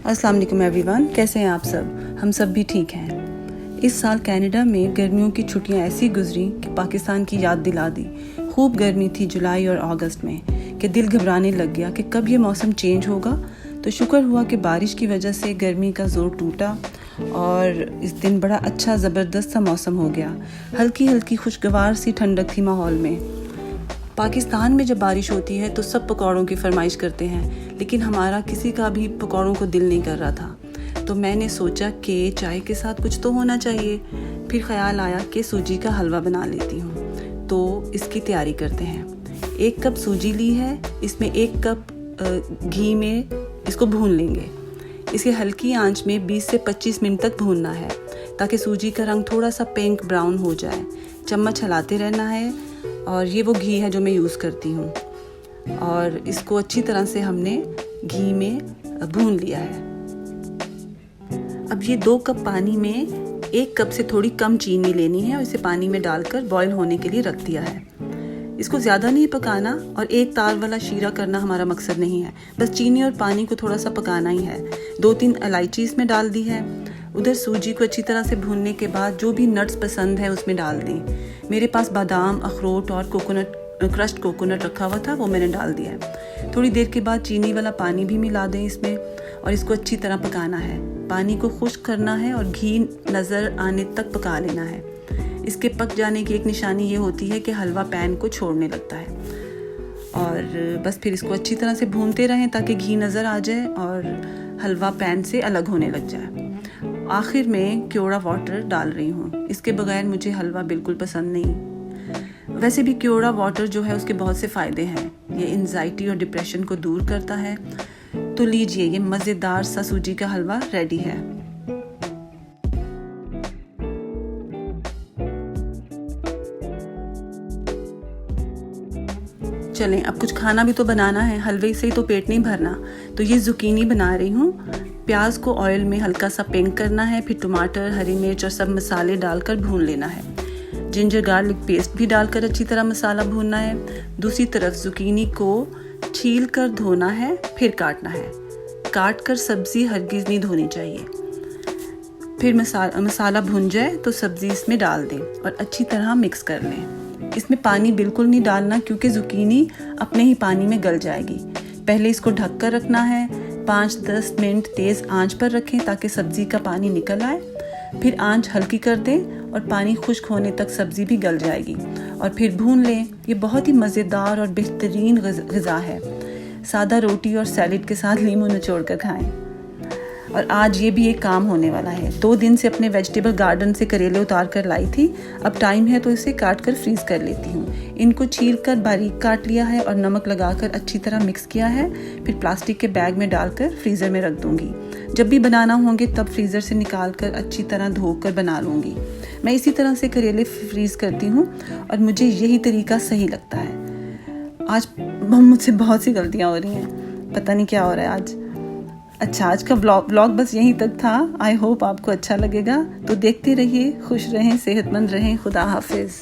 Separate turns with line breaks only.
अस्सलाम वालेकुम एवरीवन, कैसे हैं आप सब? हम सब भी ठीक हैं। इस साल कनाडा में गर्मियों की छुट्टियां ऐसी गुजरी कि पाकिस्तान की याद दिला दी। खूब गर्मी थी जुलाई और अगस्त में कि दिल घबराने लग गया कि कब ये मौसम चेंज होगा। तो शुक्र हुआ कि बारिश की वजह से गर्मी का ज़ोर टूटा और इस दिन बड़ा अच्छा ज़बरदस्त सा मौसम हो गया। हल्की हल्की खुशगवार सी ठंडक थी माहौल में। पाकिस्तान में जब बारिश होती है तो सब पकौड़ों की फरमाइश करते हैं, लेकिन हमारा किसी का भी पकौड़ों को दिल नहीं कर रहा था। तो मैंने सोचा कि चाय के साथ कुछ तो होना चाहिए। फिर ख्याल आया कि सूजी का हलवा बना लेती हूँ, तो इसकी तैयारी करते हैं। 1 कप सूजी ली है, इसमें 1 कप घी में इसको भून लेंगे। इसे हल्की आंच में 20 से 25 मिनट तक भूनना है ताकि सूजी का रंग थोड़ा सा पिंक ब्राउन हो जाए। चम्मच हिलाते रहना है और ये वो घी है जो मैं यूज़ करती हूँ और इसको अच्छी तरह से हमने घी में भून लिया है। अब ये 2 कप पानी में 1 कप से थोड़ी कम चीनी लेनी है और इसे पानी में डालकर बॉईल होने के लिए रख दिया है। इसको ज़्यादा नहीं पकाना और एक तार वाला शीरा करना हमारा मकसद नहीं है, बस चीनी और पानी को थोड़ा सा पकाना ही है। 2-3 इलायची इसमें डाल दी है। उधर सूजी को अच्छी तरह से भूनने के बाद जो भी नट्स पसंद है उसमें डाल दें। मेरे पास बादाम, अखरोट और क्रश्ड कोकोनट रखा हुआ था, वो मैंने डाल दिया है। थोड़ी देर के बाद चीनी वाला पानी भी मिला दें इसमें और इसको अच्छी तरह पकाना है। पानी को खुश्क करना है और घी नज़र आने तक पका लेना है। इसके पक जाने की एक निशानी ये होती है कि हलवा पैन को छोड़ने लगता है और बस फिर इसको अच्छी तरह से भूनते रहें ताकि घी नज़र आ जाए और हलवा पैन से अलग होने लग जाए। आखिर में क्योड़ा वाटर डाल रही हूँ, इसके बगैर मुझे हलवा बिल्कुल पसंद नहीं। वैसे भी क्योड़ा वाटर जो है उसके बहुत से फ़ायदे हैं। ये एंजाइटी और डिप्रेशन को दूर करता है। तो लीजिए, ये मज़ेदार सा सूजी का हलवा रेडी है। चलें, अब कुछ खाना भी तो बनाना है, हलवे से ही तो पेट नहीं भरना। तो ये ज़ुकीनी बना रही हूँ। प्याज को ऑयल में हल्का सा पिंक करना है, फिर टमाटर, हरी मिर्च और सब मसाले डालकर भून लेना है। जिंजर गार्लिक पेस्ट भी डालकर अच्छी तरह मसाला भूनना है। दूसरी तरफ ज़ुकीनी को छील कर धोना है, फिर काटना है। काट कर सब्ज़ी हरगिज़ नहीं धोनी चाहिए। फिर मसाला भुन जाए तो सब्ज़ी इसमें डाल दें और अच्छी तरह मिक्स कर लें। इसमें पानी बिल्कुल नहीं डालना क्योंकि ज़ुकीनी अपने ही पानी में गल जाएगी। पहले इसको ढक कर रखना है। 5-10 मिनट तेज़ आंच पर रखें ताकि सब्ज़ी का पानी निकल आए। फिर आंच हल्की कर दें और पानी खुश्क होने तक सब्ज़ी भी गल जाएगी और फिर भून लें। ये बहुत ही मज़ेदार और बेहतरीन ग़िज़ा है। सादा रोटी और सैलेड के साथ लीमू निचोड़ कर खाएं। और आज ये भी एक काम होने वाला है। 2 दिन से अपने वेजिटेबल गार्डन से करेले उतार कर लाई थी। अब टाइम है तो इसे काट कर फ्रीज़ कर लेती हूँ। इनको छील कर बारीक काट लिया है और नमक लगाकर अच्छी तरह मिक्स किया है। फिर प्लास्टिक के बैग में डालकर फ्रीज़र में रख दूँगी। जब भी बनाना होंगे तब फ्रीज़र से निकाल कर अच्छी तरह धोकर बना लूँगी। मैं इसी तरह से करेले फ्रीज़ करती हूँ और मुझे यही तरीका सही लगता है। आज मुझसे बहुत सी गलतियाँ हो रही हैं, पता नहीं क्या हो रहा है आज। अच्छा, आज का व्लॉग बस यहीं तक था। आई होप आपको अच्छा लगेगा। तो देखते रहिए, खुश रहें, सेहतमंद रहें। खुदा हाफिज़।